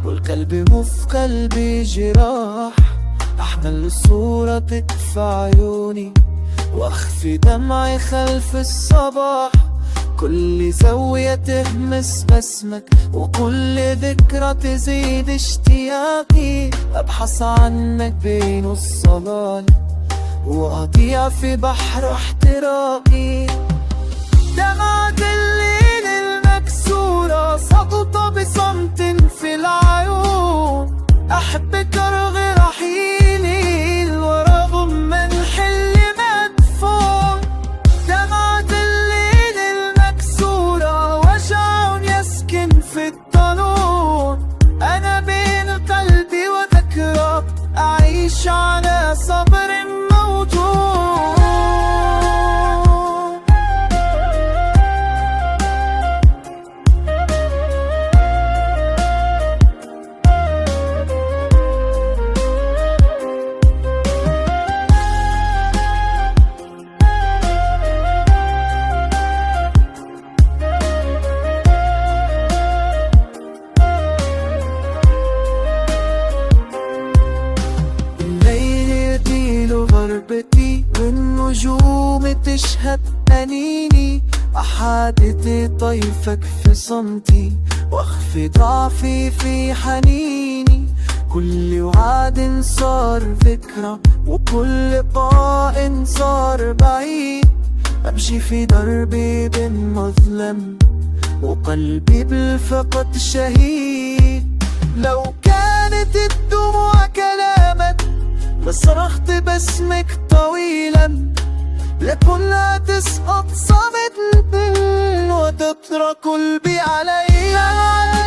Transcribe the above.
والقلب مو في قلبي جراح. أحمل الصورة تكفى عيوني واخفي دمعي خلف الصباح. كل زاوية تهمس بسمك وكل ذكرى تزيد اشتياقي. أبحث عنك بين الصلال وأضيع في بحر احتراقي. دمعة الليل المكسورة سقط بصمت في العيون. أحبك رغم رحيلي ورغم من حلي مدفون. دمعة الليل المكسورة وجع يسكن في الضنون. أنا بين قلبي وذكرى أعيش على صبر موجود. غربتي والنجوم تشهد أنيني. أحادث طيفك في صمتي واخفي ضعفي في حنيني. كل وعد صار ذكرى وكل لقاء صار بعيد. أمشي في دربي بين مظلم وقلبي بالفقد شهيد. لو كانت الدموع كلامك لصرخت باسمك طويلا. لكنها تسقط صمت وتترك قلبي عليها.